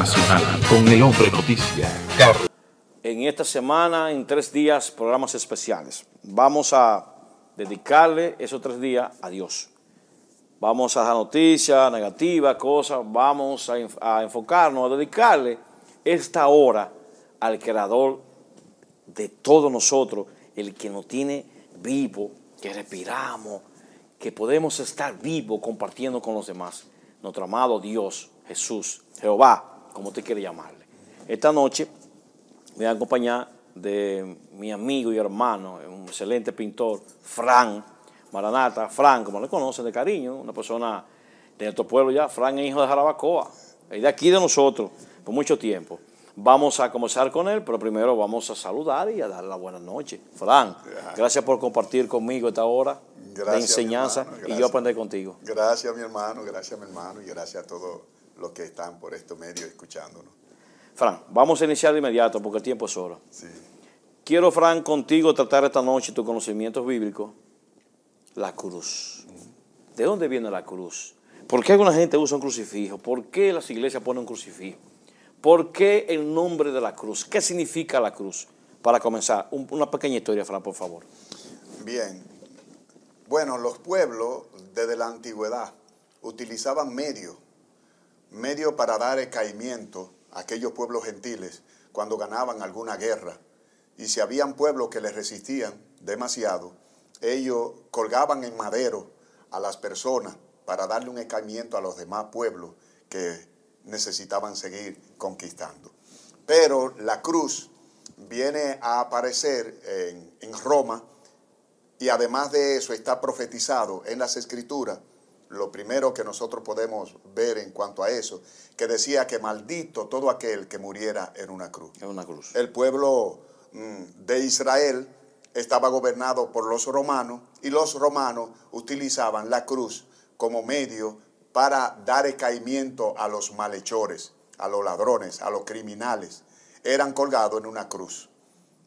Nacional con el hombre noticia, Carlos. En esta semana, en 3 días, programas especiales. Vamos a dedicarle esos 3 días a Dios. Vamos a dar noticias negativas, cosas, vamos a enfocarnos, a dedicarle esta hora al Creador de todos nosotros, el que nos tiene vivo, que respiramos, que podemos estar vivos compartiendo con los demás. Nuestro amado Dios, Jesús, Jehová, como usted quiere llamarle. Esta noche me voy a acompañar de mi amigo y hermano, un excelente pintor, Fran Maranata. Fran, como le conocen de cariño, una persona de nuestro pueblo ya. Fran es hijo de Jarabacoa, es de aquí de nosotros, por mucho tiempo. Vamos a comenzar con él, pero primero vamos a saludar y a darle la buena noche. Fran, gracias por compartir conmigo esta hora de enseñanza y yo aprender contigo. Gracias, mi hermano, y gracias a todos los que están por estos medios escuchándonos. Fran, vamos a iniciar de inmediato porque el tiempo es oro. Sí. Quiero, Fran, contigo tratar esta noche tus conocimientos bíblicos. La cruz. ¿De dónde viene la cruz? ¿Por qué alguna gente usa un crucifijo? ¿Por qué las iglesias ponen un crucifijo? ¿Por qué el nombre de la cruz? ¿Qué significa la cruz? Para comenzar, una pequeña historia, Fran, por favor. Bien. Bueno, los pueblos desde la antigüedad utilizaban medios para dar escarmiento a aquellos pueblos gentiles cuando ganaban alguna guerra. Y si habían pueblos que les resistían demasiado, ellos colgaban en madero a las personas para darle un escarmiento a los demás pueblos que necesitaban seguir conquistando. Pero la cruz viene a aparecer en Roma, y además de eso está profetizado en las Escrituras. Lo primero que nosotros podemos ver en cuanto a eso, que decía que maldito todo aquel que muriera en una cruz. En una cruz. El pueblo de Israel estaba gobernado por los romanos, y los romanos utilizaban la cruz como medio para dar escarmiento a los malhechores, a los ladrones, a los criminales. Eran colgados en una cruz.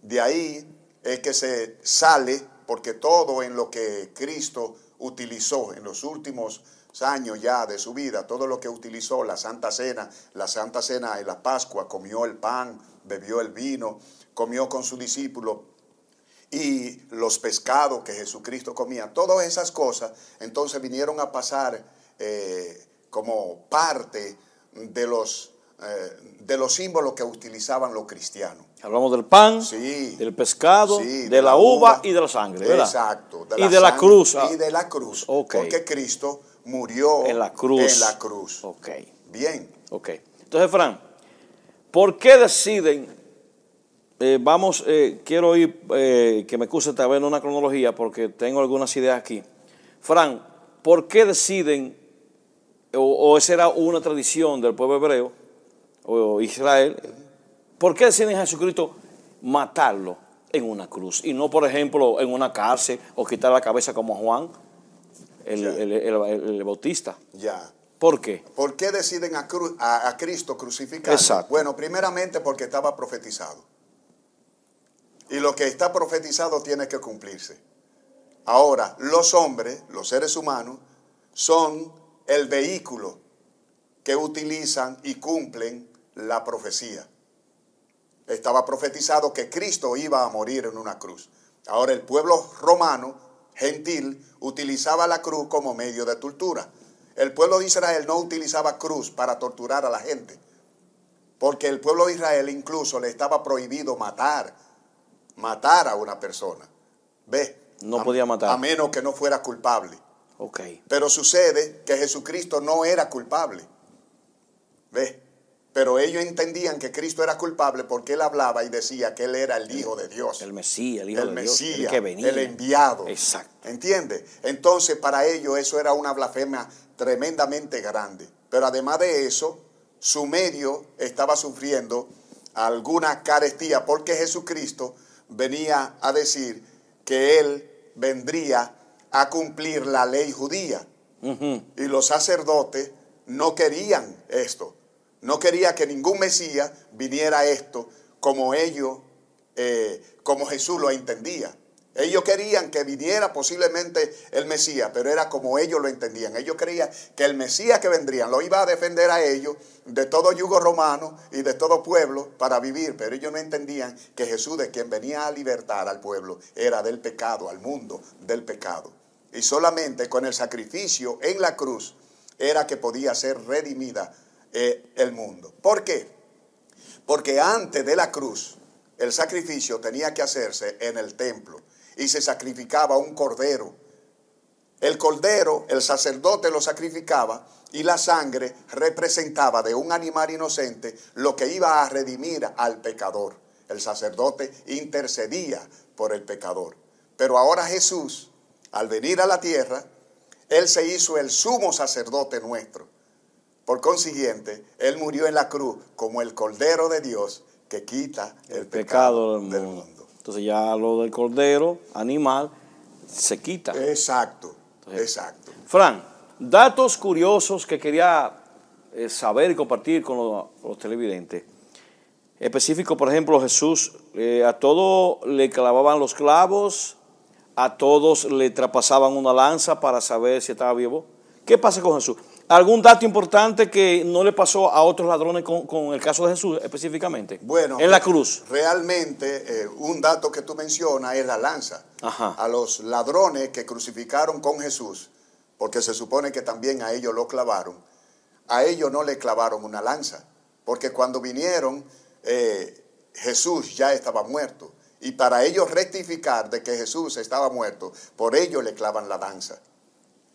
De ahí es que se sale, porque todo en lo que Cristo utilizó en los últimos años ya de su vida, todo lo que utilizó, la Santa Cena y la Pascua, comió el pan, bebió el vino, comió con sus discípulos, y los pescados que Jesucristo comía, todas esas cosas, entonces vinieron a pasar como parte de los símbolos que utilizaban los cristianos. Hablamos del pan, sí, del pescado, sí, de la uva y de la sangre, ¿verdad? Exacto. De la cruz. Y de la cruz. Okay. Porque Cristo murió en la cruz. En la cruz. Ok. Bien. Ok. Entonces, Fran, ¿por qué deciden? Quiero ir, que me excuse tal vez en una cronología porque tengo algunas ideas aquí. Fran, ¿por qué deciden, o esa era una tradición del pueblo hebreo, o Israel, ¿por qué deciden a Jesucristo matarlo en una cruz? Y no, por ejemplo, en una cárcel o quitar la cabeza como Juan, el Bautista. Ya. ¿Por qué? ¿Por qué deciden a Cristo crucificarlo? Exacto. Bueno, primeramente porque estaba profetizado. Y lo que está profetizado tiene que cumplirse. Ahora, los hombres, los seres humanos, son el vehículo que utilizan y cumplen la profecía. Estaba profetizado que Cristo iba a morir en una cruz. Ahora, el pueblo romano, gentil, utilizaba la cruz como medio de tortura. El pueblo de Israel no utilizaba cruz para torturar a la gente, porque el pueblo de Israel incluso le estaba prohibido matar a una persona. ¿Ve? No podía matar. A menos que no fuera culpable. Ok. Pero sucede que Jesucristo no era culpable. ¿Ve? Pero ellos entendían que Cristo era culpable porque Él hablaba y decía que Él era el Hijo de Dios. El Mesías, el Hijo de Dios. Mesías, el que venía. el enviado. Exacto. ¿Entiende? Entonces, para ellos eso era una blasfemia tremendamente grande. Pero además de eso, su medio estaba sufriendo alguna carestía porque Jesucristo venía a decir que Él vendría a cumplir la ley judía. Y los sacerdotes no querían esto. No quería que ningún Mesías viniera a esto como ellos, como Jesús lo entendía. Ellos querían que viniera posiblemente el Mesías, pero era como ellos lo entendían. Ellos creían que el Mesías que vendría lo iba a defender a ellos de todo yugo romano y de todo pueblo para vivir. Pero ellos no entendían que Jesús, de quien venía a libertar al pueblo, era del pecado, al mundo del pecado. Y solamente con el sacrificio en la cruz era que podía ser redimida el mundo. ¿Por qué? Porque antes de la cruz, el sacrificio tenía que hacerse en el templo. Y se sacrificaba un cordero. El cordero, el sacerdote lo sacrificaba y la sangre representaba de un animal inocente lo que iba a redimir al pecador. El sacerdote intercedía por el pecador. Pero ahora Jesús, al venir a la tierra, Él se hizo el sumo sacerdote nuestro. Por consiguiente, Él murió en la cruz como el Cordero de Dios que quita el pecado del mundo. Entonces ya lo del cordero, animal, se quita. Exacto, Entonces, exacto. Fran, datos curiosos que quería saber y compartir con los televidentes. Específico, por ejemplo, Jesús, a todos le clavaban los clavos, a todos le traspasaban una lanza para saber si estaba vivo. ¿Qué pasa con Jesús? ¿Algún dato importante que no le pasó a otros ladrones con el caso de Jesús específicamente? Bueno, en la cruz. Realmente un dato que tú mencionas es la lanza. Ajá. A los ladrones que crucificaron con Jesús, porque se supone que también a ellos lo clavaron, a ellos no le clavaron una lanza, porque cuando vinieron Jesús ya estaba muerto. Y para ellos rectificar de que Jesús estaba muerto, por ello le clavan la lanza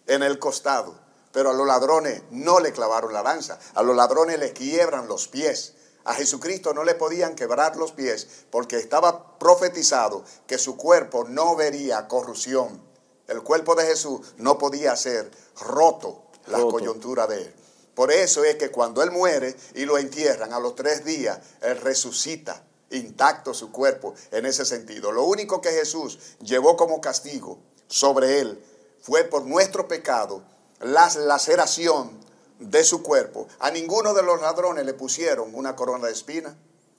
en el costado. Pero a los ladrones no le clavaron la lanza, a los ladrones le quiebran los pies. A Jesucristo no le podían quebrar los pies porque estaba profetizado que su cuerpo no vería corrupción. El cuerpo de Jesús no podía ser roto, la coyuntura de él. Por eso es que cuando él muere y lo entierran, a los 3 días, él resucita intacto su cuerpo en ese sentido. Lo único que Jesús llevó como castigo sobre él fue por nuestro pecado, la laceración de su cuerpo. A ninguno de los ladrones le pusieron una corona de espinas,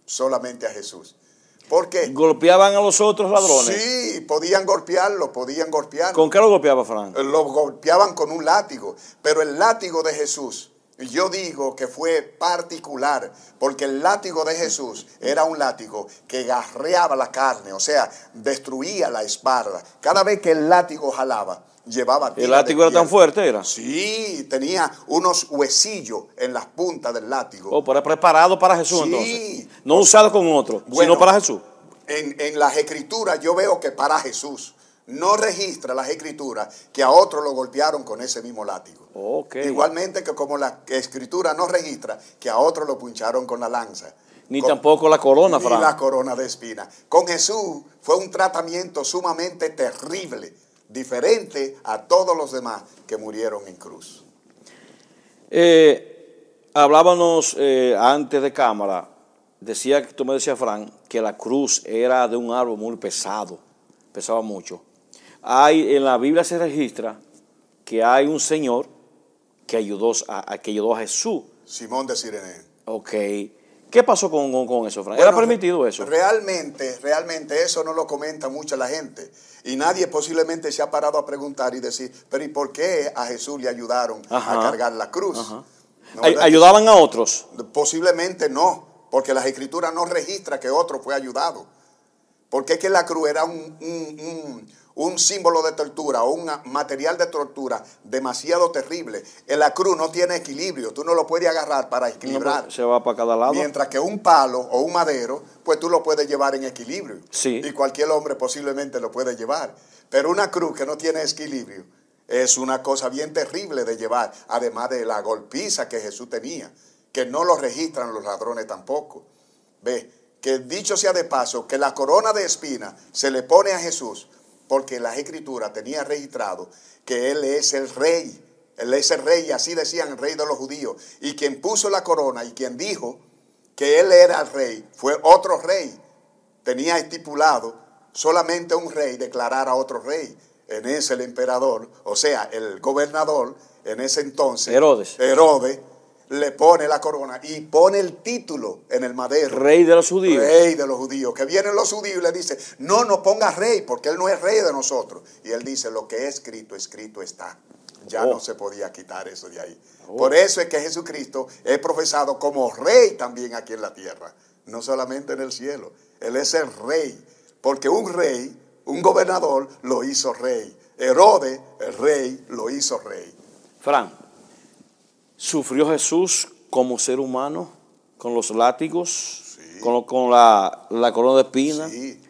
solamente a Jesús. ¿Por qué? ¿Golpeaban a los otros ladrones? Sí, podían golpearlo, ¿Con qué lo golpeaba, Fran? Lo golpeaban con un látigo, pero el látigo de Jesús, yo digo que fue particular, porque el látigo de Jesús era un látigo que garreaba la carne, o sea, destruía la espalda. Cada vez que el látigo jalaba, llevaba tira. ¿El látigo era tan fuerte, era? Sí, tenía unos huesillos en las puntas del látigo. Oh, pero era preparado para Jesús, sí, entonces. No usado con otro, sino para Jesús. En las escrituras yo veo que para Jesús. No registra las escrituras que a otros lo golpearon con ese mismo látigo. Okay. Igualmente que como la escritura no registra que a otros lo puncharon con la lanza. Ni tampoco la corona, Fran. Ni la corona de espina. Con Jesús fue un tratamiento sumamente terrible, diferente a todos los demás que murieron en cruz. Hablábamos antes de cámara, tú me decías, Fran, que la cruz era de un árbol muy pesado, pesaba mucho. En la Biblia se registra que hay un señor que ayudó a Jesús. Simón de Sirene. Ok. ¿Qué pasó con eso, Fran? ¿Era permitido eso? Realmente eso no lo comenta mucho la gente. Y nadie posiblemente se ha parado a preguntar y decir, pero ¿y por qué a Jesús le ayudaron a cargar la cruz? ¿No, ¿ayudaban a otros? Posiblemente no, porque las escrituras no registran que otro fue ayudado. Porque es que la cruz era un símbolo de tortura o un material de tortura demasiado terrible. En la cruz no tiene equilibrio, tú no lo puedes agarrar para equilibrar. No, se va para cada lado. Mientras que un palo o un madero, pues tú lo puedes llevar en equilibrio. Sí. Y cualquier hombre posiblemente lo puede llevar. Pero una cruz que no tiene equilibrio es una cosa bien terrible de llevar, además de la golpiza que Jesús tenía, que no lo registran los ladrones tampoco. Ve, que dicho sea de paso, que la corona de espinas se le pone a Jesús porque las escrituras tenían registrado que Él es el rey. Él es el rey, y así decían, el rey de los judíos. Y quien puso la corona y quien dijo que Él era el rey fue otro rey. Tenía estipulado solamente un rey declarar a otro rey. En ese el emperador, o sea, el gobernador, en ese entonces, Herodes, le pone la corona y pone el título en el madero. Rey de los judíos. Rey de los judíos. Que vienen los judíos y le dicen, no pongas rey, porque él no es rey de nosotros. Y él dice, lo que es escrito, escrito está. Ya no se podía quitar eso de ahí. Por eso es que Jesucristo es profesado como rey también aquí en la tierra, no solamente en el cielo. Él es el rey, porque un rey, un gobernador, lo hizo rey. Herodes, el rey, lo hizo rey. Fran, ¿sufrió Jesús como ser humano con los látigos, Sí. con la corona de espinas? Sí,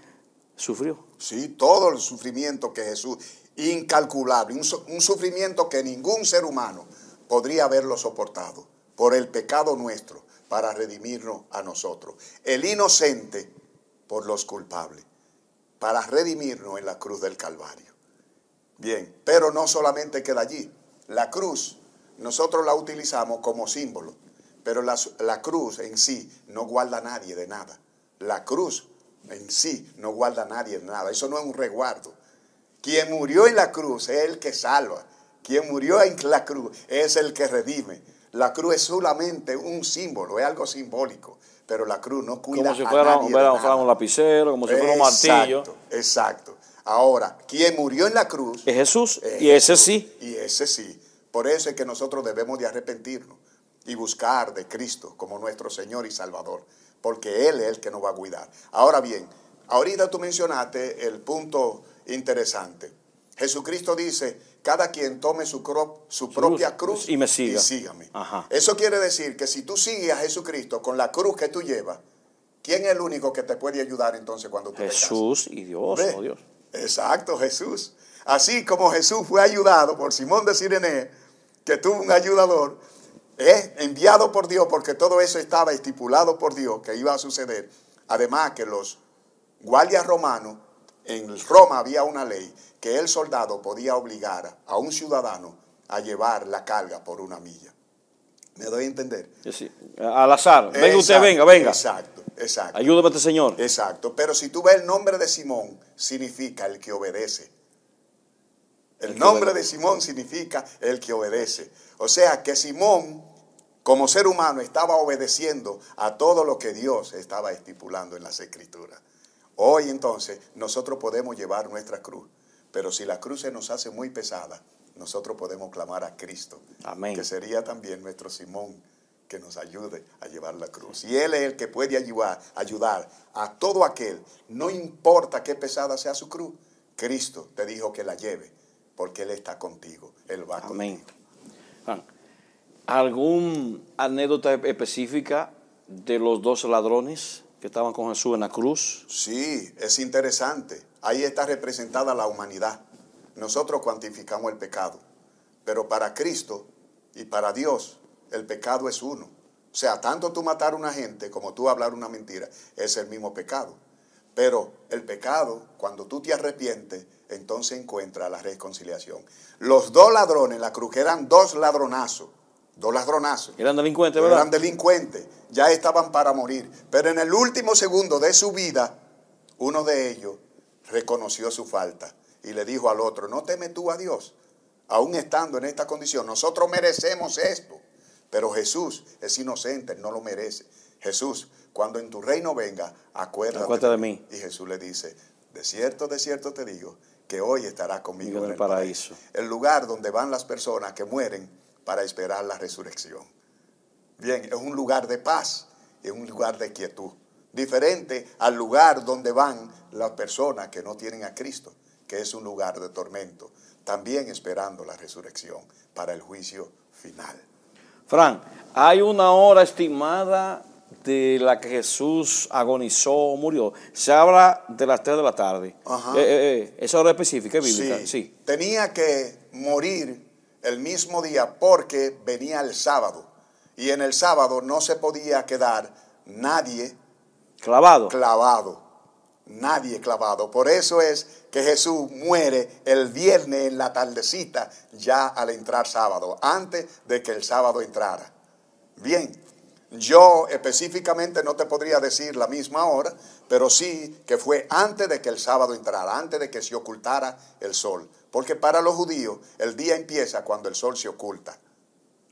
¿Sufrió? sí, todo el sufrimiento que Jesús, incalculable, un sufrimiento que ningún ser humano podría haberlo soportado por el pecado nuestro para redimirnos a nosotros. El inocente por los culpables, para redimirnos en la cruz del Calvario. Bien, pero no solamente queda allí. La cruz nosotros la utilizamos como símbolo, pero la cruz en sí no guarda a nadie de nada. La cruz en sí no guarda a nadie de nada. Eso no es un resguardo. Quien murió en la cruz es el que salva. Quien murió en la cruz es el que redime. La cruz es solamente un símbolo, es algo simbólico, pero la cruz no cuida Como si a fuera nadie de nada. un lapicero, como si fuera un martillo. Exacto. Ahora, quien murió en la cruz Es Jesús, y ese Jesús, sí. Y ese sí. Por eso es que nosotros debemos de arrepentirnos y buscar de Cristo como nuestro Señor y Salvador, porque Él es el que nos va a cuidar. Ahora bien, ahorita tú mencionaste el punto interesante. Jesucristo dice, cada quien tome su propia cruz y me siga. Y sígame. Ajá. Eso quiere decir que si tú sigues a Jesucristo con la cruz que tú llevas, ¿quién es el único que te puede ayudar entonces cuando tú te casas? Jesús y Dios, ¿Ve? oh Dios. Exacto, Jesús. Así como Jesús fue ayudado por Simón de Sirene, que tuvo un ayudador, enviado por Dios, porque todo eso estaba estipulado por Dios que iba a suceder. Además que los guardias romanos, en Roma había una ley que el soldado podía obligar a un ciudadano a llevar la carga por una milla. ¿Me doy a entender? Sí. Al azar. Venga usted, Exacto, venga. Exacto. Ayúdame a este señor. Exacto, pero si tú ves el nombre de Simón, significa el que obedece. El nombre de Simón significa el que obedece. O sea que Simón, como ser humano, estaba obedeciendo a todo lo que Dios estaba estipulando en las Escrituras. Hoy entonces nosotros podemos llevar nuestra cruz, pero si la cruz se nos hace muy pesada, nosotros podemos clamar a Cristo. Amén. Que sería también nuestro Simón que nos ayude a llevar la cruz. Y Él es el que puede ayudar a todo aquel, no importa qué pesada sea su cruz. Cristo te dijo que la lleve, porque Él está contigo, Él va Amén. contigo. ¿Algún anécdota específica de los dos ladrones que estaban con Jesús en la cruz? Sí, es interesante. Ahí está representada la humanidad. Nosotros cuantificamos el pecado, pero para Cristo y para Dios el pecado es uno. O sea, tanto tú matar a una gente como tú hablar una mentira es el mismo pecado. Pero el pecado, cuando tú te arrepientes, entonces encuentras la reconciliación. Los dos ladrones en la cruz, que eran dos ladronazos. Eran delincuentes, ¿verdad? Eran delincuentes, ya estaban para morir. Pero en el último segundo de su vida, uno de ellos reconoció su falta y le dijo al otro, no temes tú a Dios, aún estando en esta condición. Nosotros merecemos esto, pero Jesús es inocente, él no lo merece. Jesús, cuando en tu reino venga, acuérdate de mí. Y Jesús le dice, de cierto te digo, que hoy estarás conmigo en el paraíso. El lugar donde van las personas que mueren para esperar la resurrección. Bien, es un lugar de paz, es un lugar de quietud. Diferente al lugar donde van las personas que no tienen a Cristo, que es un lugar de tormento, también esperando la resurrección para el juicio final. Fran, hay una hora estimada de la que Jesús agonizó o murió. Se habla de las 3 de la tarde. Ajá. Esa hora específica es bíblica. Sí. Tenía que morir el mismo día porque venía el sábado. Y en el sábado no se podía quedar nadie clavado. Nadie clavado. Por eso es que Jesús muere el viernes en la tardecita, ya al entrar sábado, antes de que el sábado entrara. Bien, yo específicamente no te podría decir la misma hora, pero sí que fue antes de que el sábado entrara, antes de que se ocultara el sol. Porque para los judíos el día empieza cuando el sol se oculta.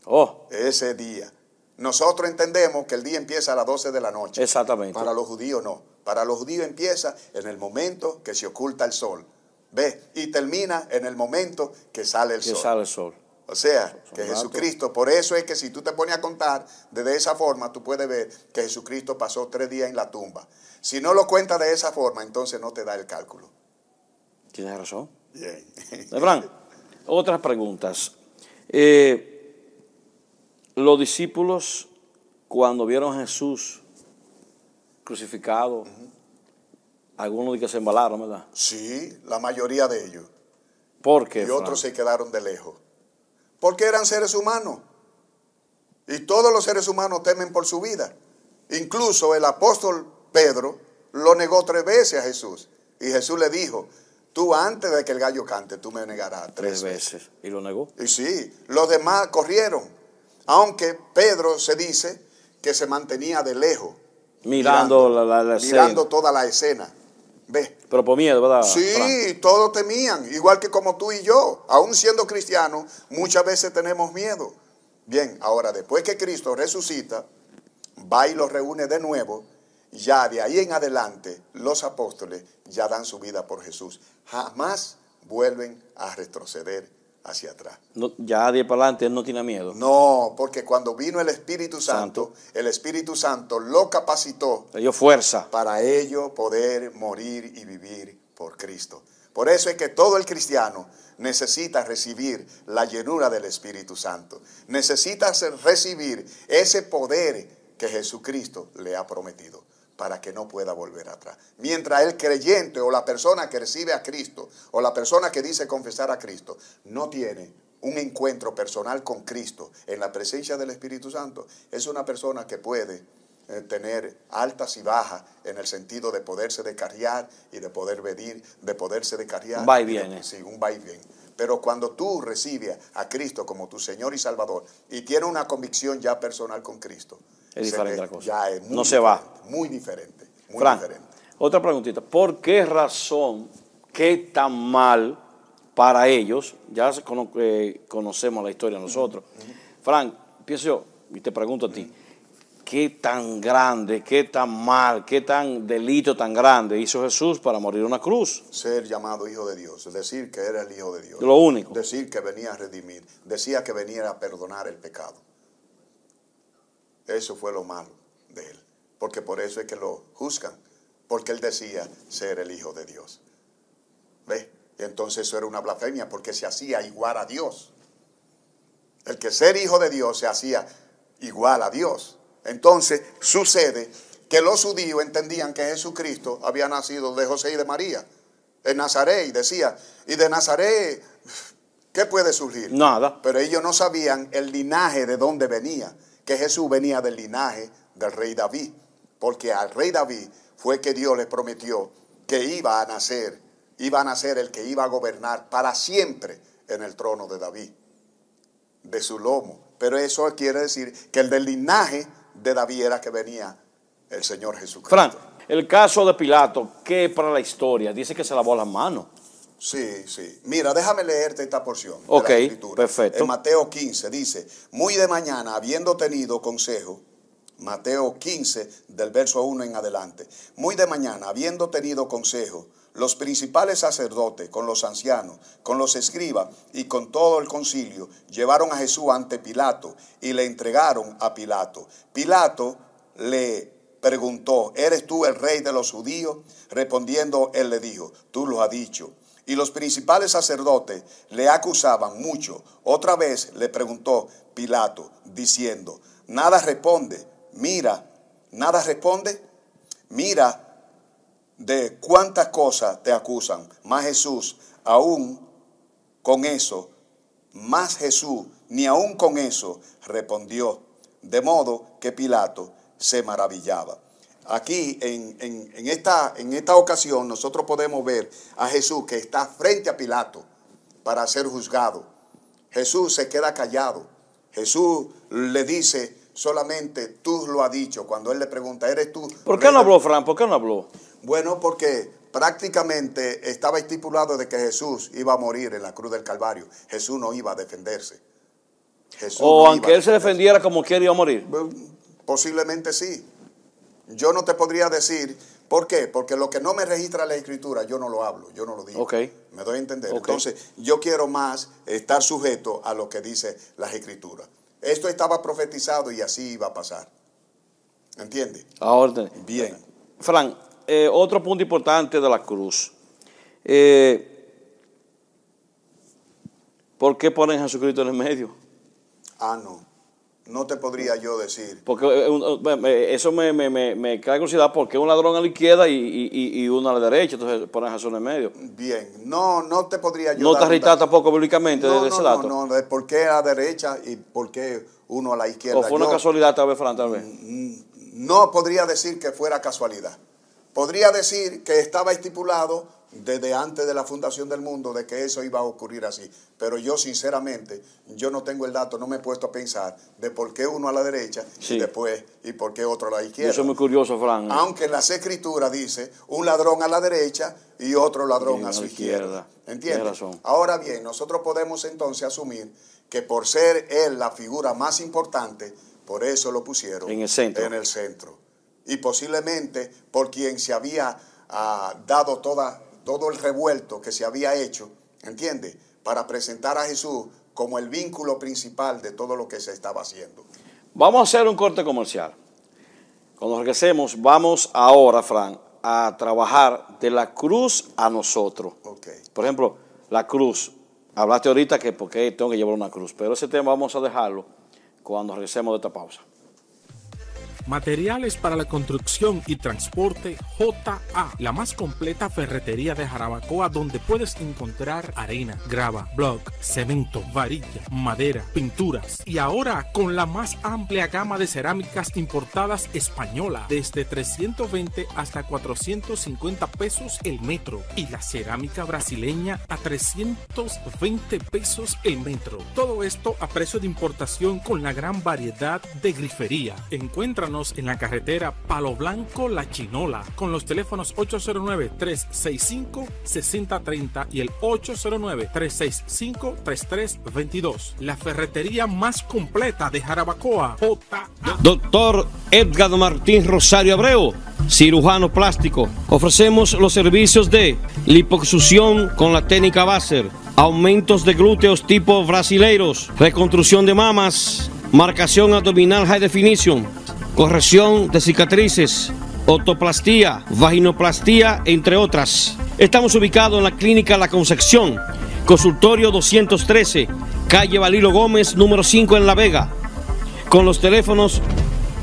Oh. Ese día. Nosotros entendemos que el día empieza a las 12 de la noche. Exactamente. Para los judíos no. Para los judíos empieza en el momento que se oculta el sol. ¿Ve? Y termina en el momento que sale el sol. Que sale el sol. O sea, Son que datos. Jesucristo, por eso es que si tú te pones a contar de esa forma, tú puedes ver que Jesucristo pasó 3 días en la tumba. Si no lo cuentas de esa forma, entonces no te da el cálculo. Tienes razón. Bien. Fran, otras preguntas. Los discípulos, cuando vieron a Jesús crucificado, algunos de que se embalaron, ¿verdad? Sí, la mayoría de ellos. ¿Por qué, Y Fran? otros se quedaron de lejos. Porque eran seres humanos. Y todos los seres humanos temen por su vida. Incluso el apóstol Pedro lo negó 3 veces a Jesús. Y Jesús le dijo, tú antes de que el gallo cante, tú me negarás 3 veces. ¿Y lo negó? Y sí, los demás corrieron. Aunque Pedro se dice que se mantenía de lejos. Mirando la escena. Mirando toda la escena. ¿Ves? Pero por miedo, ¿verdad, Sí, Fran? todos temían, igual que como tú y yo. Aún siendo cristianos, muchas veces tenemos miedo. Bien, ahora después que Cristo resucita, va y los reúne de nuevo, ya de ahí en adelante los apóstoles ya dan su vida por Jesús. Jamás vuelven a retroceder hacia atrás. No, ya de ahí para adelante él no tiene miedo. No, porque cuando vino el Espíritu Santo, el Espíritu Santo lo capacitó Le dio fuerza. para ello poder morir y vivir por Cristo. Por eso es que todo el cristiano necesita recibir la llenura del Espíritu Santo. Necesita recibir ese poder que Jesucristo le ha prometido para que no pueda volver atrás. Mientras el creyente o la persona que recibe a Cristo o la persona que dice confesar a Cristo no tiene un encuentro personal con Cristo en la presencia del Espíritu Santo, es una persona que puede tener altas y bajas en el sentido de poderse descarriar y de poder venir, de poderse descarriar. Un va y viene. Sí, un va y viene. Pero cuando tú recibes a Cristo como tu Señor y Salvador y tienes una convicción ya personal con Cristo, Es diferente la cosa. ya es muy No se va. Muy diferente. Muy Fran, diferente. otra preguntita. ¿Por qué razón, qué tan mal para ellos, ya conocemos la historia nosotros? Fran, pienso yo, y te pregunto a ti, ¿qué tan grande, qué tan mal, qué tan delito tan grande hizo Jesús para morir en una cruz? Ser llamado hijo de Dios, es decir, que era el hijo de Dios. Lo único. Decir que venía a redimir, decía que venía a perdonar el pecado. Eso fue lo malo de él, porque por eso es que lo juzgan, porque él decía ser el hijo de Dios. ¿Ves? Entonces eso era una blasfemia, porque se hacía igual a Dios. El que ser hijo de Dios se hacía igual a Dios. Entonces sucede que los judíos entendían que Jesucristo había nacido de José y de María, en Nazaret, y decía, y de Nazaret, ¿qué puede surgir? Nada. Pero ellos no sabían el linaje de dónde venía, que Jesús venía del linaje del rey David, porque al rey David fue que Dios le prometió que iba a nacer el que iba a gobernar para siempre en el trono de David, de su lomo. Pero eso quiere decir que el del linaje de David era que venía el Señor Jesucristo. Fran, el caso de Pilato, ¿qué para la historia? Dice que se lavó las manos. Sí, sí. Mira, déjame leerte esta porción de Ok, la Escritura. perfecto. En Mateo 15 dice, muy de mañana, habiendo tenido consejo, Mateo 15, del verso 1 en adelante, muy de mañana, habiendo tenido consejo, los principales sacerdotes, con los ancianos, con los escribas y con todo el concilio, llevaron a Jesús ante Pilato y le entregaron a Pilato. Pilato le preguntó, ¿eres tú el rey de los judíos? Respondiendo, él le dijo, tú lo has dicho. Y los principales sacerdotes le acusaban mucho. Otra vez le preguntó Pilato, diciendo, nada responde, mira, de cuántas cosas te acusan. Más Jesús, ni aún con eso respondió. De modo que Pilato se maravillaba. Aquí en esta ocasión nosotros podemos ver a Jesús que está frente a Pilato para ser juzgado. Jesús se queda callado. Jesús le dice solamente, tú lo has dicho. Cuando él le pregunta, ¿eres tú? ¿Por qué no habló, Fran? ¿Por qué no habló? Bueno, porque prácticamente estaba estipulado de que Jesús iba a morir en la cruz del Calvario. Jesús no iba a defenderse. Jesús O no aunque iba a él se hacer eso. defendiera como quiera iba a morir. Posiblemente sí. Yo no te podría decir, ¿por qué? Porque lo que no me registra la Escritura, yo no lo hablo, yo no lo digo. Ok. ¿Me doy a entender? Ok. Entonces, yo quiero más estar sujeto a lo que dice las Escrituras. Esto estaba profetizado y así iba a pasar. ¿Entiendes? Ahora, Bien. Fran, otro punto importante de la cruz. ¿Por qué ponen a Jesucristo en el medio? No. No te podría yo decir. Porque eso me cae curiosidad, porque un ladrón a la izquierda y uno a la derecha, entonces ponen a Jesús en el medio. Bien. No te podría yo No está dar un irritado dato. tampoco bíblicamente de ese dato. No, de por qué a la derecha y por qué uno a la izquierda. O fue una casualidad tal vez, Fran, tal vez. No podría decir que fuera casualidad. Podría decir que estaba estipulado desde antes de la fundación del mundo de que eso iba a ocurrir así. Pero yo sinceramente, yo no tengo el dato, no me he puesto a pensar de por qué uno a la derecha Sí. y después y por qué otro a la izquierda. Yo soy muy curioso, Fran. Aunque en las Escrituras dice un ladrón a la derecha y otro ladrón Bien, a a su la izquierda. izquierda. ¿Entiendes? Tienes razón. Ahora bien, nosotros podemos entonces asumir que por ser él la figura más importante, por eso lo pusieron En el centro. En el centro. Y posiblemente por quien se había dado todo el revuelto que se había hecho, ¿entiendes? Para presentar a Jesús como el vínculo principal de todo lo que se estaba haciendo. Vamos a hacer un corte comercial. Cuando regresemos, vamos ahora, Fran, a trabajar de la cruz a nosotros. Okay. Por ejemplo, la cruz. Hablaste ahorita que por qué tengo que llevar una cruz, pero ese tema vamos a dejarlo cuando regresemos de esta pausa. Materiales para la construcción y transporte JA, la más completa ferretería de Jarabacoa, donde puedes encontrar arena, grava, block, cemento, varilla, madera, pinturas y ahora con la más amplia gama de cerámicas importadas española, desde 320 hasta 450 pesos el metro, y la cerámica brasileña a 320 pesos el metro. Todo esto a precio de importación con la gran variedad de grifería. Encuéntranos en la carretera Palo Blanco La Chinola con los teléfonos 809-365-6030 y el 809-365-3322. La ferretería más completa de Jarabacoa, JA. Doctor Edgar Martín Rosario Abreu, cirujano plástico. Ofrecemos los servicios de liposucción con la técnica Basser, aumentos de glúteos tipo brasileiros, reconstrucción de mamas, marcación abdominal high definition, corrección de cicatrices, ortoplastía, vaginoplastía, entre otras. Estamos ubicados en la Clínica La Concepción, consultorio 213, calle Balilo Gómez, número 5 en La Vega, con los teléfonos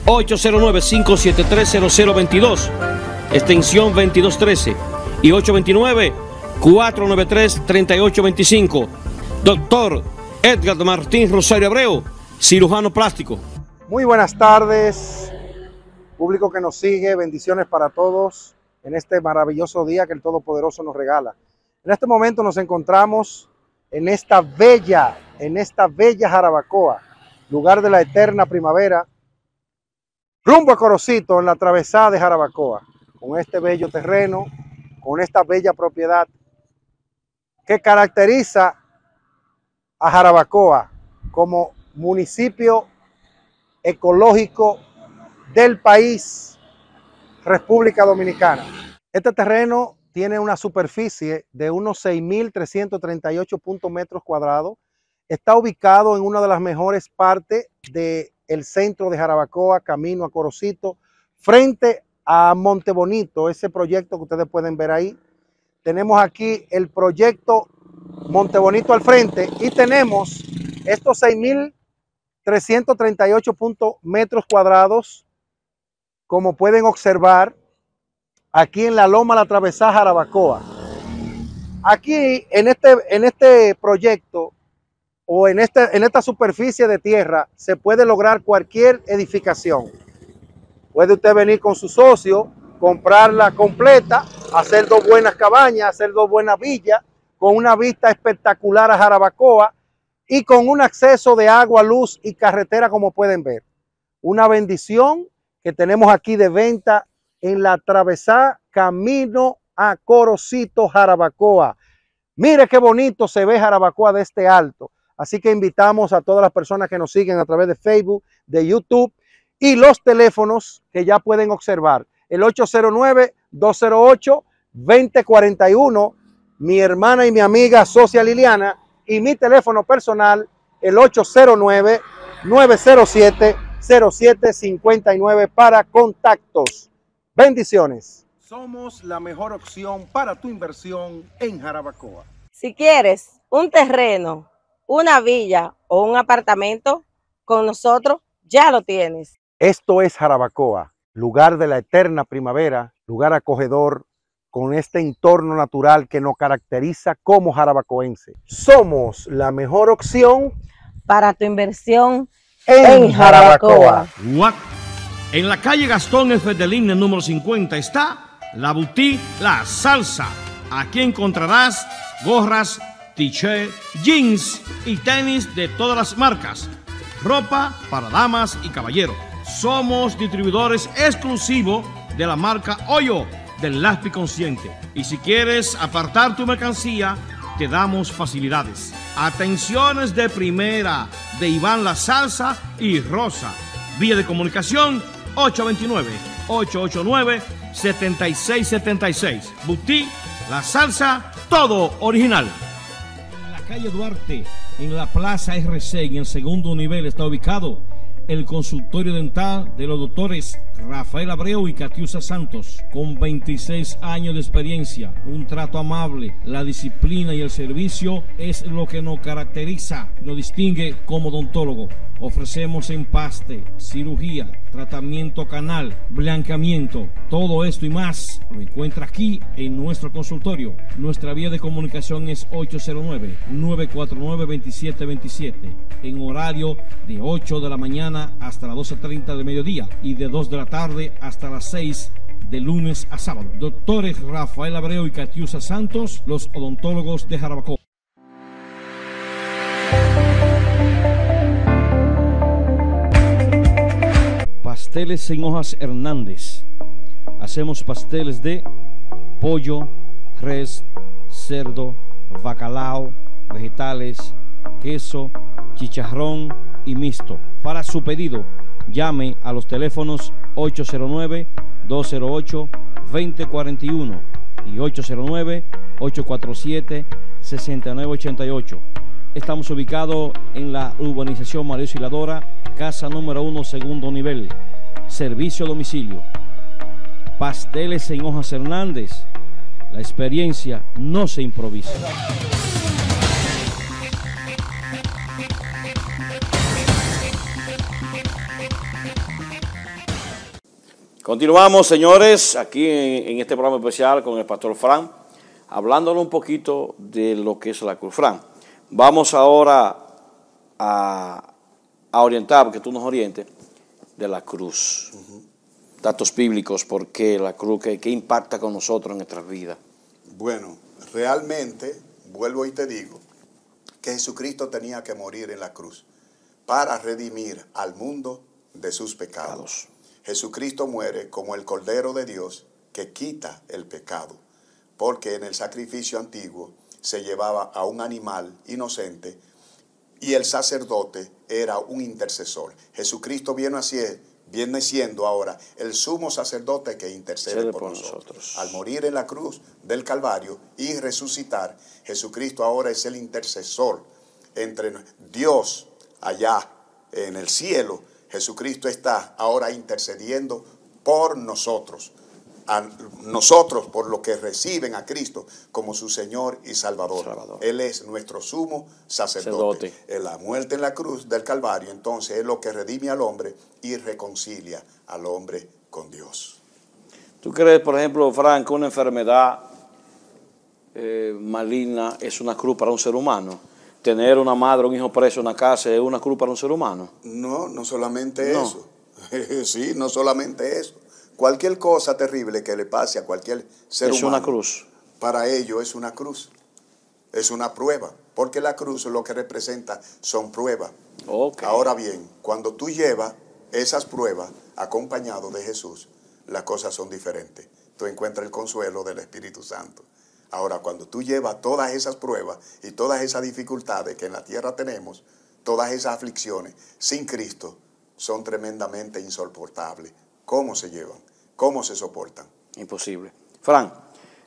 809-573-0022, extensión 2213 y 829-493-3825. Doctor Edgar Martín Rosario Abreu, cirujano plástico. Muy buenas tardes, público que nos sigue, bendiciones para todos en este maravilloso día que el Todopoderoso nos regala. En este momento nos encontramos en esta bella Jarabacoa, lugar de la eterna primavera, rumbo a Corocito en la travesada de Jarabacoa, con este bello terreno, con esta bella propiedad que caracteriza a Jarabacoa como municipio ecológico del país, República Dominicana. Este terreno tiene una superficie de unos 6.338 metros cuadrados. Está ubicado en una de las mejores partes del centro de Jarabacoa, camino a Corocito, frente a Montebonito, ese proyecto que ustedes pueden ver ahí. Tenemos aquí el proyecto Montebonito al frente y tenemos estos 6.338 metros cuadrados, como pueden observar, aquí en la Loma La Travesá, Jarabacoa. Aquí en este proyecto o en esta superficie de tierra se puede lograr cualquier edificación. Puede usted venir con su socio, comprarla completa, hacer 2 buenas cabañas, hacer 2 buenas villas, con una vista espectacular a Jarabacoa y con un acceso de agua, luz y carretera, como pueden ver. Una bendición que tenemos aquí de venta en la Travesá, camino a Corocito, Jarabacoa. Mire qué bonito se ve Jarabacoa de este alto. Así que invitamos a todas las personas que nos siguen a través de Facebook, de YouTube y los teléfonos que ya pueden observar. El 809-208-2041, mi hermana y mi amiga Socia Liliana, y mi teléfono personal, el 809-907-0759 para contactos. Bendiciones. Somos la mejor opción para tu inversión en Jarabacoa. Si quieres un terreno, una villa o un apartamento, con nosotros ya lo tienes. Esto es Jarabacoa, lugar de la eterna primavera, lugar acogedor con este entorno natural que nos caracteriza como jarabacoense. Somos la mejor opción Para tu inversión en Jarabacoa. What? En la calle Gastón F. de Línea número 50 está la boutique La Salsa. Aquí encontrarás gorras, t-shirt, jeans y tenis de todas las marcas. Ropa para damas y caballeros. Somos distribuidores exclusivos de la marca Hoyo del Lápiz Consciente. Y si quieres apartar tu mercancía, te damos facilidades. Atenciones de primera de Iván La Salsa y Rosa. Vía de comunicación 829-889-7676. Boutique La Salsa, todo original. En la calle Duarte, en la Plaza RC, en el segundo nivel, está ubicado el consultorio dental de los doctores Rafael Abreu y Catiusa Santos, con 26 años de experiencia, un trato amable, la disciplina y el servicio es lo que nos caracteriza y nos distingue como odontólogo. Ofrecemos empaste, cirugía, tratamiento canal, blanqueamiento, todo esto y más lo encuentra aquí en nuestro consultorio. Nuestra vía de comunicación es 809-949-2727, en horario de 8 de la mañana hasta las 12:30 del mediodía y de 2 de la tarde hasta las 6 de lunes a sábado. Doctores Rafael Abreu y Catiusa Santos, los odontólogos de Jarabacoa. Pasteles en hojas Hernández. Hacemos pasteles de pollo, res, cerdo, bacalao, vegetales, queso, chicharrón y mixto. Para su pedido, llame a los teléfonos 809-208-2041 y 809-847-6988. Estamos ubicados en la urbanización María Auxiliadora, casa número 1, segundo nivel. Servicio a domicilio. Pasteles en hojas Hernández. La experiencia no se improvisa. Continuamos, señores, aquí en este programa especial con el pastor Fran, hablándole un poquito de lo que es la cruz. Fran, vamos ahora a orientar, porque tú nos orientes, de la cruz. Datos bíblicos, ¿por qué la cruz? ¿Qué impacta con nosotros en nuestras vidas? Bueno, realmente, vuelvo y te digo, que Jesucristo tenía que morir en la cruz para redimir al mundo de sus pecados. Jesucristo muere como el Cordero de Dios que quita el pecado, porque en el sacrificio antiguo se llevaba a un animal inocente y el sacerdote era un intercesor. Jesucristo viene siendo ahora el sumo sacerdote que intercede por nosotros. Al morir en la cruz del Calvario y resucitar, Jesucristo ahora es el intercesor entre Dios allá en el cielo. Jesucristo está ahora intercediendo por nosotros. A nosotros por lo que reciben a Cristo como su Señor y Salvador. Él es nuestro sumo sacerdote. En la muerte en la cruz del Calvario, entonces es lo que redime al hombre y reconcilia al hombre con Dios. ¿Tú crees, por ejemplo, Frank, que una enfermedad maligna es una cruz para un ser humano? ¿Tener una madre o un hijo preso en una casa es una cruz para un ser humano? No, no solamente eso. Sí, no solamente eso. Cualquier cosa terrible que le pase a cualquier ser humano. Es una cruz. Para ello es una cruz. Es una prueba. Porque la cruz lo que representa son pruebas. Okay. Ahora bien, cuando tú llevas esas pruebas acompañado de Jesús, las cosas son diferentes. Tú encuentras el consuelo del Espíritu Santo. Ahora, cuando tú llevas todas esas pruebas y todas esas dificultades que en la tierra tenemos, todas esas aflicciones, sin Cristo, son tremendamente insoportables. ¿Cómo se llevan? ¿Cómo se soportan? Imposible. Fran,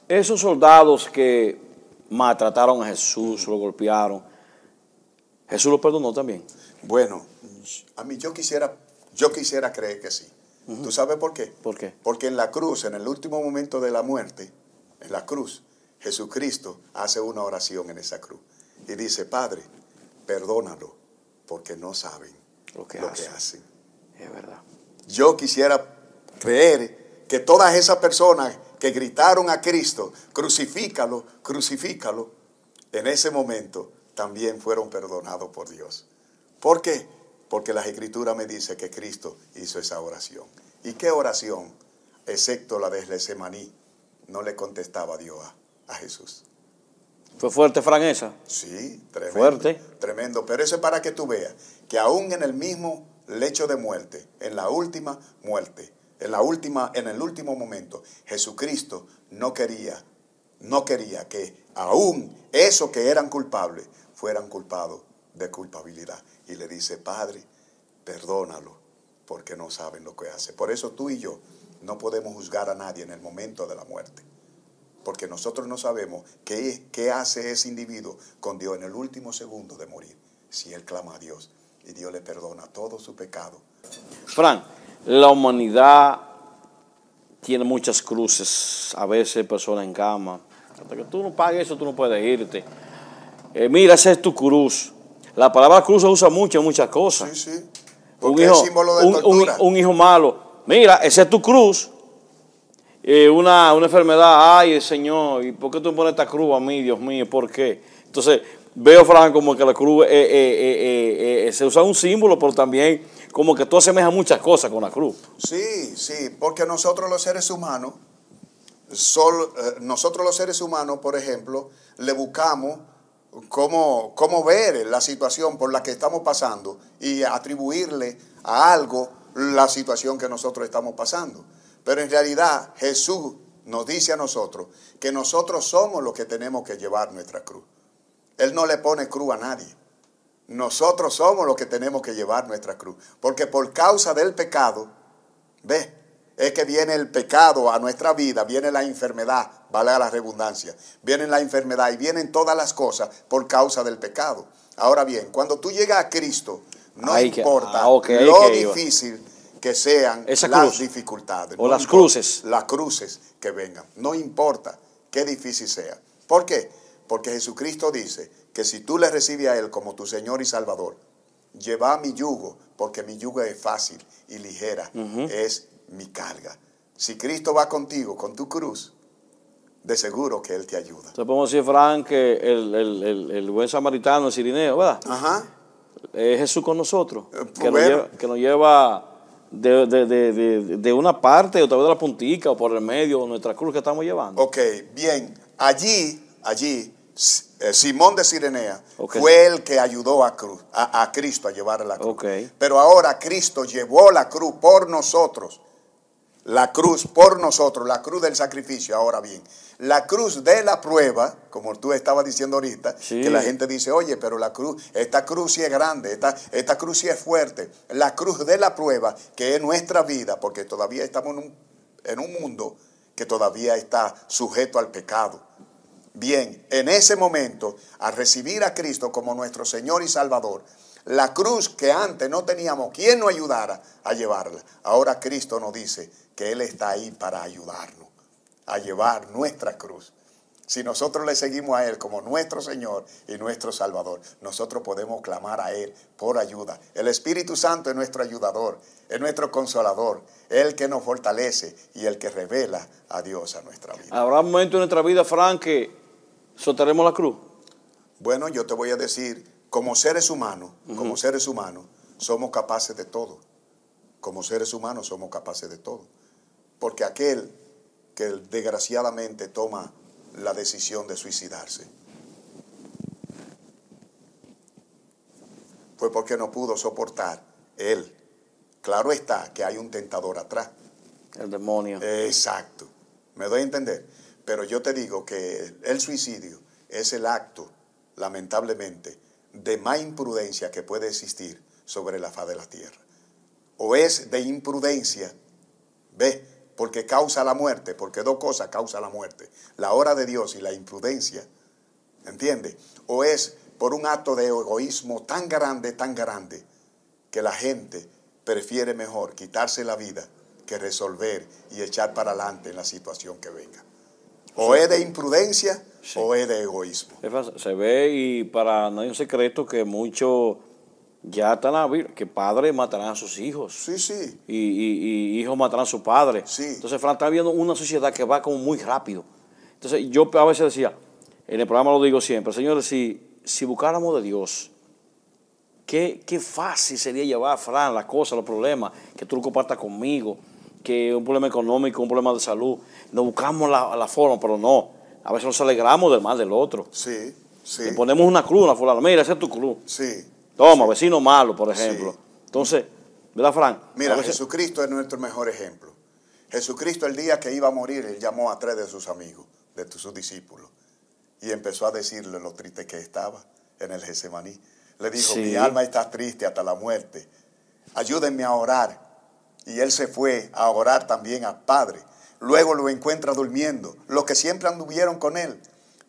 esos soldados que maltrataron a Jesús, lo golpearon, ¿Jesús lo perdonó también? Bueno, a mí yo quisiera creer que sí. ¿Tú sabes por qué? ¿Por qué? Porque en la cruz, en el último momento de la muerte, en la cruz, Jesucristo hace una oración en esa cruz y dice: Padre, perdónalo, porque no saben lo que hacen. Es verdad. Yo quisiera creer que todas esas personas que gritaron a Cristo, crucifícalo, crucifícalo, en ese momento también fueron perdonados por Dios. ¿Por qué? Porque las Escrituras me dicen que Cristo hizo esa oración. ¿Y qué oración? Excepto la de Getsemaní, no le contestaba Dios a Jesús. ¿Fue fuerte, Fran, esa? Sí, tremendo. Fuerte. Tremendo. Pero eso es para que tú veas que aún en el mismo lecho de muerte, en la última muerte, en el último momento, Jesucristo no quería que aún esos que eran culpables fueran culpados de culpabilidad. Y le dice: Padre, perdónalo, porque no saben lo que hace. Por eso tú y yo no podemos juzgar a nadie en el momento de la muerte, porque nosotros no sabemos qué hace ese individuo con Dios en el último segundo de morir, si él clama a Dios y Dios le perdona todo su pecado. Fran, la humanidad tiene muchas cruces, a veces personas en cama. Hasta que tú no pagues eso, tú no puedes irte. Mira, esa es tu cruz. La palabra cruz se usa mucho en muchas cosas. Sí, sí. Porque es símbolo de tortura. Un hijo malo. Mira, esa es tu cruz. Una enfermedad. Ay, Señor, ¿y por qué tú pones esta cruz a mí, Dios mío? ¿Por qué? Entonces, veo, Fran, como que la cruz se usa un símbolo, pero también como que tú asemejas muchas cosas con la cruz. Sí, sí, porque nosotros los seres humanos, por ejemplo, le buscamos cómo ver la situación por la que estamos pasando y atribuirle a algo la situación que nosotros estamos pasando. Pero en realidad Jesús nos dice a nosotros que nosotros somos los que tenemos que llevar nuestra cruz. Él no le pone cruz a nadie. Nosotros somos los que tenemos que llevar nuestra cruz. Porque por causa del pecado, es que viene el pecado a nuestra vida, viene la enfermedad, valga la redundancia, viene la enfermedad y vienen todas las cosas por causa del pecado. Ahora bien, cuando tú llegas a Cristo, no importa lo difícil que sean las dificultades. O las cruces. Las cruces que vengan. No importa qué difícil sea. ¿Por qué? Porque Jesucristo dice que si tú le recibes a Él como tu Señor y Salvador, lleva mi yugo, porque mi yugo es fácil y ligera, es mi carga. Si Cristo va contigo, con tu cruz, de seguro que Él te ayuda. Entonces podemos decir, Fran, que el buen samaritano, el cirineo, ¿verdad? Ajá. Es Jesús con nosotros, que nos lleva de una parte, o tal vez de la puntica, o por el medio, nuestra cruz que estamos llevando. Ok, bien. Allí, Simón de Cirenea fue el que ayudó a Cristo a llevar la cruz. Pero ahora Cristo llevó la cruz por nosotros. La cruz por nosotros, la cruz del sacrificio. Ahora bien, la cruz de la prueba, como tú estabas diciendo ahorita, que la gente dice: oye, pero esta cruz sí es grande, esta cruz sí es fuerte. La cruz de la prueba, que es nuestra vida, porque todavía estamos en un mundo que todavía está sujeto al pecado. Bien, en ese momento, al recibir a Cristo como nuestro Señor y Salvador, la cruz que antes no teníamos quien nos ayudara a llevarla, ahora Cristo nos dice que Él está ahí para ayudarnos a llevar nuestra cruz. Si nosotros le seguimos a Él como nuestro Señor y nuestro Salvador, nosotros podemos clamar a Él por ayuda. El Espíritu Santo es nuestro ayudador, es nuestro consolador, el que nos fortalece y el que revela a Dios a nuestra vida. ¿Habrá un momento en nuestra vida, Fran, que soltaremos la cruz? Bueno, yo te voy a decir, como seres humanos, somos capaces de todo. Como seres humanos somos capaces de todo. Porque aquel que desgraciadamente toma la decisión de suicidarse fue porque no pudo soportar él. Claro está que hay un tentador atrás. El demonio. Exacto. ¿Me doy a entender? Pero yo te digo que el suicidio es el acto, lamentablemente, de más imprudencia que puede existir sobre la faz de la tierra. O es de imprudencia, ¿ves? Porque causa la muerte, porque dos cosas causan la muerte: la hora de Dios y la imprudencia, ¿entiendes? O es por un acto de egoísmo tan grande, que la gente prefiere mejor quitarse la vida que resolver y echar para adelante en la situación que venga. O es de imprudencia, sí, o es de egoísmo. Se ve, y para nadie es un secreto que muchos ya están que padres matarán a sus hijos. Sí, sí. Y hijos matarán a sus padres. Sí. Entonces, Fran, está viendo una sociedad que va como muy rápido. Entonces, yo a veces decía, en el programa lo digo siempre, señores, si buscáramos de Dios, qué fácil sería llevar, Fran, las cosas, los problemas, que tú lo compartas conmigo, que un problema económico, un problema de salud. Nos buscamos la forma, pero no. A veces nos alegramos del mal del otro. Sí, sí. Le ponemos una cruz, una fulana. Mira, esa es tu cruz. Sí. Toma, sí. Vecino malo, por ejemplo. Sí. Entonces, ¿verdad, Fran? Mira, Jesucristo es nuestro mejor ejemplo. Jesucristo, el día que iba a morir, él llamó a 3 de sus amigos, de sus discípulos, y empezó a decirle lo triste que estaba en el Getsemaní. Le dijo, sí, mi alma está triste hasta la muerte. Ayúdenme a orar. Y él se fue a orar también al Padre. Luego lo encuentra durmiendo, los que siempre anduvieron con él.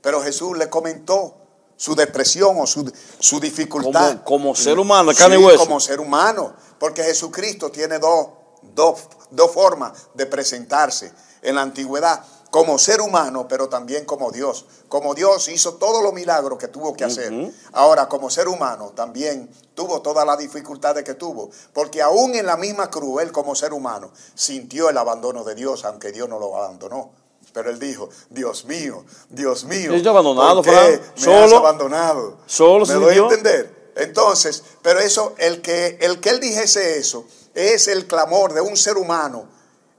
Pero Jesús le comentó su depresión o su dificultad. Como ser humano, de carne y hueso. Como ser humano, porque Jesucristo tiene dos formas de presentarse en la antigüedad. Como ser humano, pero también como Dios. Como Dios hizo todos los milagros que tuvo que hacer. Ahora, como ser humano, también tuvo todas las dificultades que tuvo. Porque aún en la misma cruz, él como ser humano, sintió el abandono de Dios, aunque Dios no lo abandonó. Pero él dijo, Dios mío, Dios mío, ¿Él abandonado, ¿por qué me has abandonado? ¿Solo ¿Me doy a entender? Entonces, pero eso, el que él dijese eso, es el clamor de un ser humano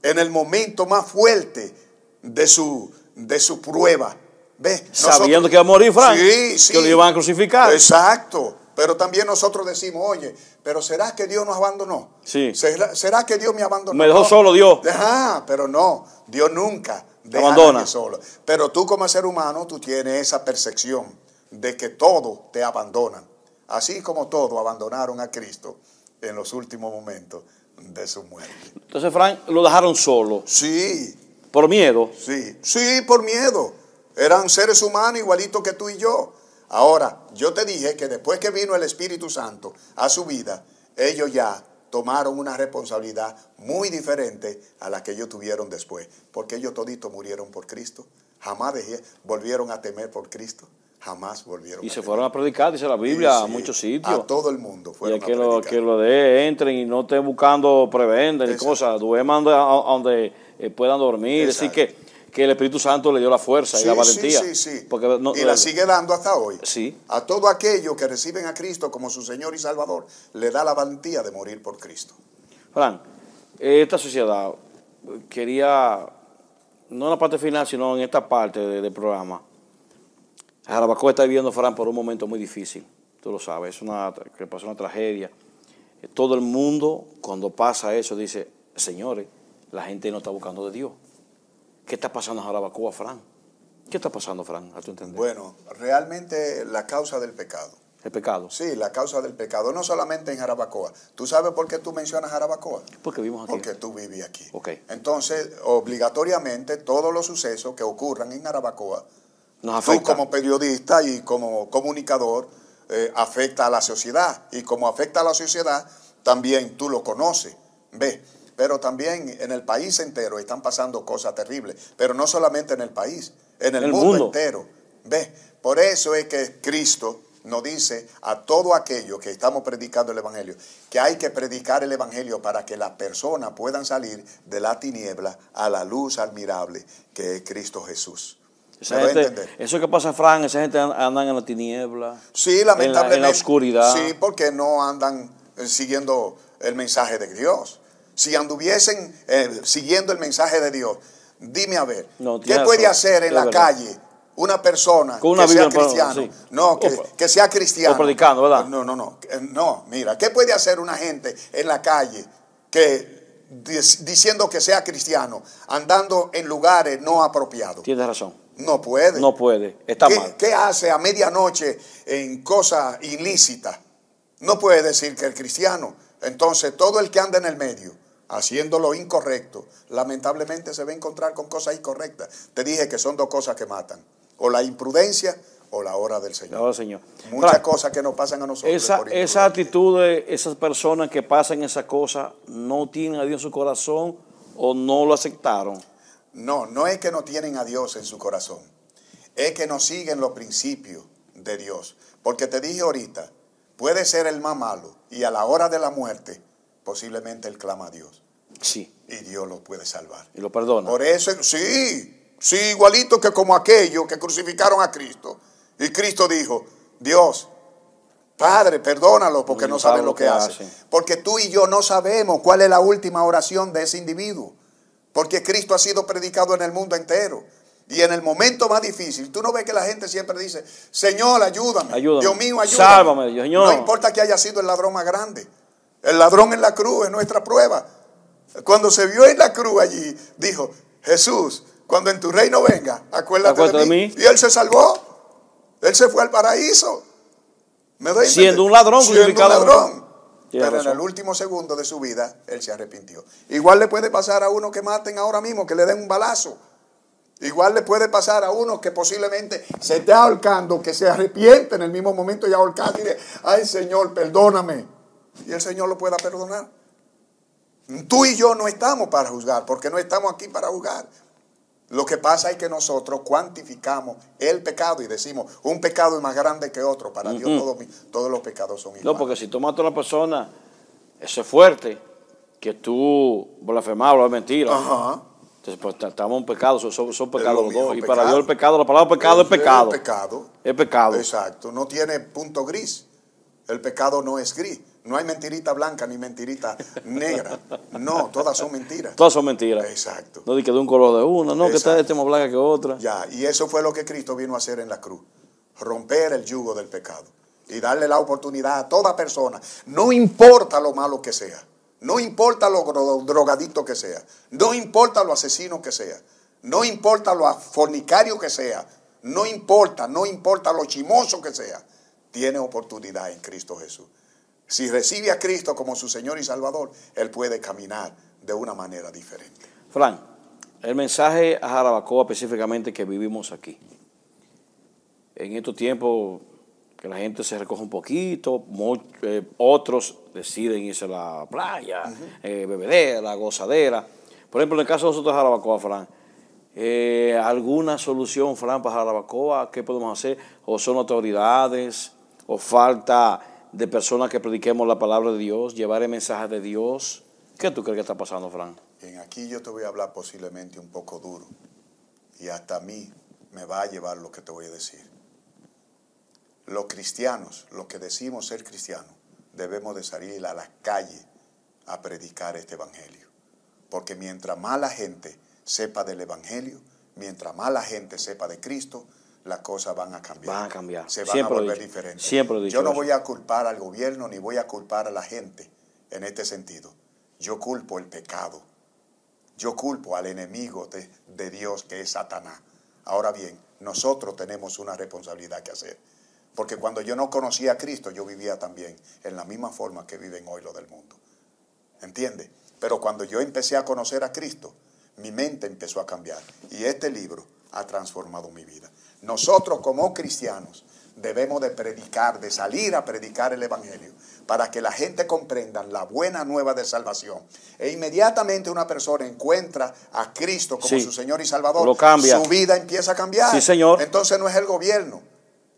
en el momento más fuerte de su prueba. ¿Ves? Sabiendo que iba a morir, Frank. Sí, sí. Que lo iban a crucificar. Exacto. Pero también nosotros decimos, oye, ¿pero será que Dios nos abandonó? Sí. ¿Será que Dios me abandonó? Me dejó solo Dios. Pero no, Dios nunca deja abandona. A nadie solo. Pero tú como ser humano, tú tienes esa percepción de que todo te abandonan. Así como todos abandonaron a Cristo en los últimos momentos de su muerte. Entonces, Frank, lo dejaron solo. Sí. ¿Por miedo? Sí, sí, por miedo. Eran seres humanos igualitos que tú y yo. Ahora, yo te dije que después que vino el Espíritu Santo a su vida, ellos ya tomaron una responsabilidad muy diferente a la que ellos tuvieron después. Porque ellos toditos murieron por Cristo. Jamás volvieron a temer por Cristo. Jamás volvieron y se fueron a predicar, dice la Biblia, a muchos sitios. A todo el mundo fueron a predicar. Que lo entren y no estén buscando prebenda ni cosas. Duerman donde puedan dormir. Así que el Espíritu Santo le dio la fuerza y la valentía. Sí. Porque y la sigue dando hasta hoy. Sí. A todo aquello que reciben a Cristo como su Señor y Salvador, le da la valentía de morir por Cristo. Fran, esta sociedad quería, no en la parte final, sino en esta parte del programa. Jarabacoa está viviendo, Fran, por un momento muy difícil. Tú lo sabes, que pasó una tragedia. Todo el mundo, cuando pasa eso, dice, señores, la gente no está buscando de Dios. ¿Qué está pasando en Jarabacoa, Fran? ¿Qué está pasando, Fran, a tu entender? Bueno, realmente la causa del pecado. ¿El pecado? Sí, la causa del pecado, no solamente en Jarabacoa. ¿Tú sabes por qué tú mencionas Jarabacoa? Porque vivimos aquí. Porque tú vives aquí. Okay. Entonces, obligatoriamente, todos los sucesos que ocurran en Jarabacoa, nos afecta. Tú como periodista y como comunicador, afecta a la sociedad. Y como afecta a la sociedad, también tú lo conoces, ¿ves? Pero también en el país entero están pasando cosas terribles. Pero no solamente en el país, en el mundo entero, ¿ves? Por eso es que Cristo nos dice a todo aquello que estamos predicando el Evangelio, que hay que predicar el Evangelio para que las personas puedan salir de la tiniebla a la luz admirable que es Cristo Jesús. Eso que pasa, Fran, esa gente anda en la tiniebla. Sí, lamentablemente. En la oscuridad. Sí, porque no andan siguiendo el mensaje de Dios. Si anduviesen siguiendo el mensaje de Dios, dime a ver, ¿qué puede hacer en la calle una persona que sea cristiano? No, que sea cristiano. O predicando, ¿verdad? No, mira, ¿qué puede hacer una gente en la calle que diciendo que sea cristiano, andando en lugares no apropiados. Tienes razón. No puede. No puede. Está mal. ¿Qué hace a medianoche en cosas ilícitas? No puede decir que es cristiano. Entonces, todo el que anda en el medio, haciendo lo incorrecto, lamentablemente se va a encontrar con cosas incorrectas. Te dije que son dos cosas que matan. O la imprudencia o la hora del Señor. La hora del Señor. Muchas cosas que nos pasan a nosotros. Esa actitud de esas personas que pasan esas cosas, ¿no tienen a Dios en su corazón o no lo aceptaron? No, no es que no tienen a Dios en su corazón. Es que no siguen los principios de Dios. Porque te dije ahorita, puede ser el más malo y a la hora de la muerte, posiblemente él clama a Dios. Sí. Y Dios lo puede salvar. Y lo perdona. Por eso, sí, igualito que como aquellos que crucificaron a Cristo. Y Cristo dijo, Dios, Padre, perdónalo porque no saben lo que hacen. Porque tú y yo no sabemos cuál es la última oración de ese individuo. Porque Cristo ha sido predicado en el mundo entero. Y en el momento más difícil, tú no ves que la gente siempre dice, Señor, ayúdame. Dios mío, ayúdame. Sálvame, Señor. No importa que haya sido el ladrón más grande. El ladrón en la cruz es nuestra prueba. Cuando se vio en la cruz allí, dijo, Jesús, cuando en tu reino venga, acuérdate de mí. Y él se salvó. Él se fue al paraíso. Siendo un ladrón. Siendo un ladrón. Pero en el último segundo de su vida, él se arrepintió. Igual le puede pasar a uno que maten ahora mismo, que le den un balazo. Igual le puede pasar a uno que posiblemente se esté ahorcando, que se arrepiente en el mismo momento y ahorcar y dice, ay Señor, perdóname. Y el Señor lo pueda perdonar. Tú y yo no estamos para juzgar, porque no estamos aquí para juzgar. Lo que pasa es que nosotros cuantificamos el pecado y decimos, un pecado es más grande que otro. Para Dios todos los pecados son iguales. No, porque si tú matas a una persona, eso es fuerte, que tú blasfemabas, es mentira. Ajá. Entonces, pues estamos en pecado, son pecados los dos. Y pecado. para Dios el pecado, la palabra pecado es pecado. Es pecado. Es pecado. Exacto. No tiene punto gris. El pecado no es gris. No hay mentirita blanca ni mentirita negra. No, todas son mentiras. Todas son mentiras. Exacto. No di que de un color de una, no, que esta es más blanca que otra. Ya, y eso fue lo que Cristo vino a hacer en la cruz. Romper el yugo del pecado. Y darle la oportunidad a toda persona. No importa lo malo que sea. No importa lo drogadicto que sea. No importa lo asesino que sea. No importa lo fornicario que sea. No importa lo chimoso que sea. Tiene oportunidad en Cristo Jesús. Si recibe a Cristo como su Señor y Salvador, él puede caminar de una manera diferente. Fran, el mensaje a Jarabacoa específicamente que vivimos aquí. En estos tiempos que la gente se recoge un poquito, otros deciden irse a la playa, bebedera, gozadera. Por ejemplo, en el caso de nosotros de Jarabacoa, Fran, ¿alguna solución, Fran, para Jarabacoa? ¿Qué podemos hacer? ¿O son autoridades? ¿O falta de personas que prediquemos la palabra de Dios, llevar el mensaje de Dios? ¿Qué tú crees que está pasando, Fran? Bien, aquí yo te voy a hablar posiblemente un poco duro. Y hasta a mí me va a llevar lo que te voy a decir. Los cristianos, los que decimos ser cristianos, debemos de salir a las calles a predicar este evangelio. Porque mientras más la gente sepa del evangelio, mientras más la gente sepa de Cristo, las cosas van a cambiar. Van a cambiar. Se van a volver diferentes. Siempre he dicho Yo no eso. voy a culpar al gobierno ni voy a culpar a la gente en este sentido. Yo culpo el pecado. Yo culpo al enemigo de Dios, que es Satanás. Ahora bien, nosotros tenemos una responsabilidad que hacer. Porque cuando yo no conocía a Cristo, yo vivía también en la misma forma que viven hoy los del mundo. ¿Entiendes? Pero cuando yo empecé a conocer a Cristo, mi mente empezó a cambiar. Y este libro ha transformado mi vida. Nosotros como cristianos debemos de predicar, de salir a predicar el evangelio para que la gente comprenda la buena nueva de salvación. E inmediatamente una persona encuentra a Cristo como su Señor y Salvador, lo cambia. Su vida empieza a cambiar. Sí, señor. Entonces no es el gobierno,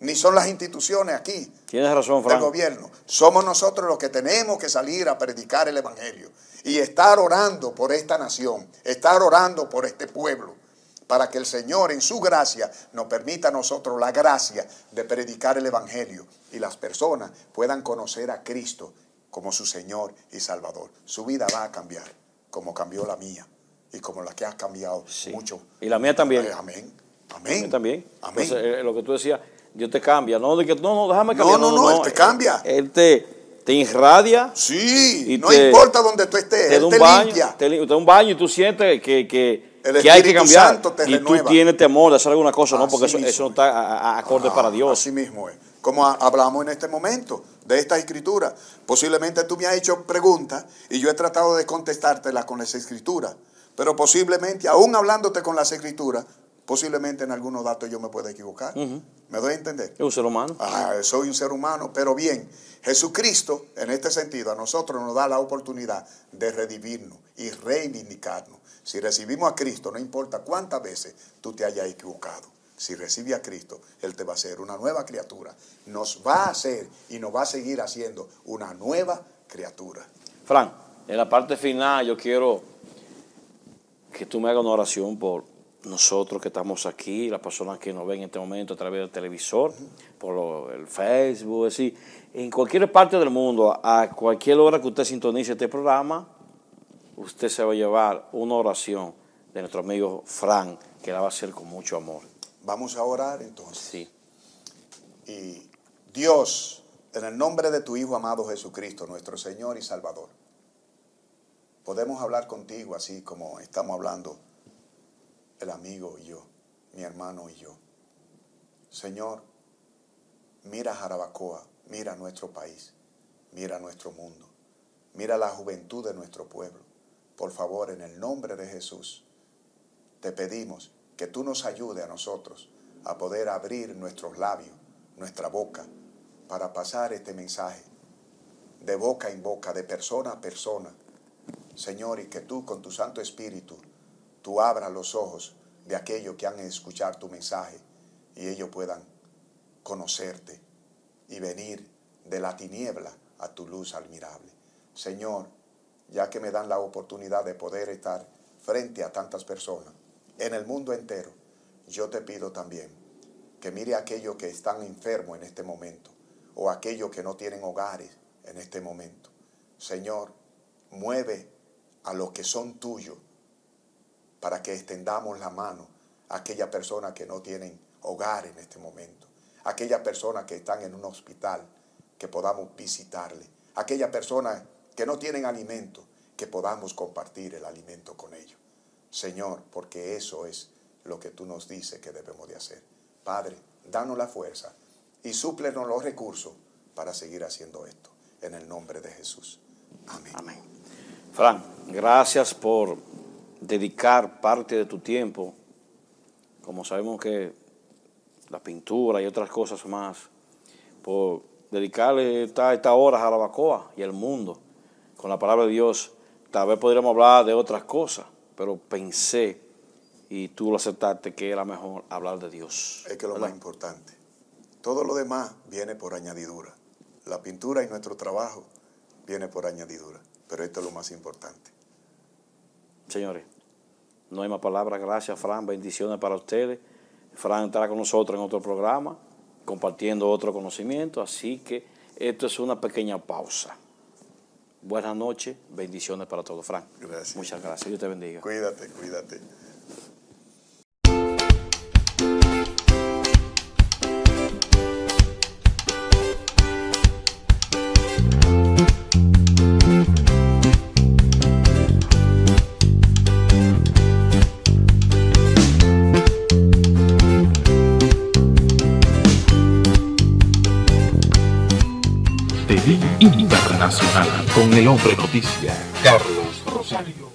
ni son las instituciones aquí. Tienes razón, Fran. Del gobierno. Somos nosotros los que tenemos que salir a predicar el evangelio y estar orando por esta nación, estar orando por este pueblo, para que el Señor en su gracia nos permita a nosotros la gracia de predicar el evangelio y las personas puedan conocer a Cristo como su Señor y Salvador. Su vida va a cambiar, como cambió la mía y como la que ha cambiado mucho. Y la mía también. Amén. Amén. La mía también. Amén. Entonces, lo que tú decías, Dios te cambia. No, déjame cambiar. No, Él te cambia. Él te te irradia. Sí, y no importa donde tú estés, Él te limpia. Te da un baño y tú sientes que El hay que Espíritu cambiar. Santo te y renueva. tú tienes temor de hacer alguna cosa, ¿no? Así Porque eso mismo no está acorde para Dios. Así mismo es. Como hablamos en este momento de esta escritura. Posiblemente tú me has hecho preguntas y yo he tratado de contestártelas con las escrituras. Pero posiblemente, aún hablándote con las escrituras, posiblemente en algunos datos yo me pueda equivocar. ¿Me doy a entender? Es un ser humano. Soy un ser humano, pero bien, Jesucristo, en este sentido, a nosotros nos da la oportunidad de redimirnos y reivindicarnos. Si recibimos a Cristo, no importa cuántas veces tú te hayas equivocado. Si recibes a Cristo, Él te va a hacer una nueva criatura. Nos va a hacer y nos va a seguir haciendo una nueva criatura. Fran, en la parte final yo quiero que tú me hagas una oración por nosotros que estamos aquí, las personas que nos ven en este momento a través del televisor, por el Facebook, así, en cualquier parte del mundo, a cualquier hora que usted sintonice este programa, usted se va a llevar una oración de nuestro amigo Fran, que la va a hacer con mucho amor. Vamos a orar entonces. Sí. Y Dios, en el nombre de tu Hijo amado Jesucristo, nuestro Señor y Salvador, podemos hablar contigo así como estamos hablando el amigo y yo, mi hermano y yo. Señor, mira Jarabacoa, mira nuestro país, mira nuestro mundo, mira la juventud de nuestro pueblo. Por favor, en el nombre de Jesús, te pedimos que tú nos ayudes a nosotros a poder abrir nuestros labios, nuestra boca, para pasar este mensaje de boca en boca, de persona a persona. Señor, y que tú con tu Santo Espíritu, tú abras los ojos de aquellos que han de escuchar tu mensaje y ellos puedan conocerte y venir de la tiniebla a tu luz admirable. Señor, ya que me dan la oportunidad de poder estar frente a tantas personas en el mundo entero, yo te pido también que mire a aquellos que están enfermos en este momento o aquellos que no tienen hogares en este momento. Señor, mueve a los que son tuyos para que extendamos la mano a aquellas personas que no tienen hogar en este momento, aquellas personas que están en un hospital, que podamos visitarle, aquellas personas que no tienen alimento, que podamos compartir el alimento con ellos. Señor, porque eso es lo que tú nos dices que debemos de hacer. Padre, danos la fuerza y súplenos los recursos para seguir haciendo esto. En el nombre de Jesús. Amén. Amén. Fran, gracias por dedicar parte de tu tiempo. Como sabemos que la pintura y otras cosas más, por dedicarle esta hora a Jarabacoa y al mundo con la palabra de Dios. Tal vez podríamos hablar de otras cosas, pero pensé y tú lo aceptaste que era mejor hablar de Dios. Es que lo más importante, todo lo demás viene por añadidura. La pintura y nuestro trabajo viene por añadidura, pero esto es lo más importante. Señores, no hay más palabras. Gracias, Fran. Bendiciones para ustedes. Fran estará con nosotros en otro programa, compartiendo otro conocimiento. Así que esto es una pequeña pausa. Buenas noches. Bendiciones para todos, Fran. Gracias. Muchas gracias. Dios te bendiga. Cuídate, cuídate. TV Internacional con el hombre noticia, Carlos Rosario.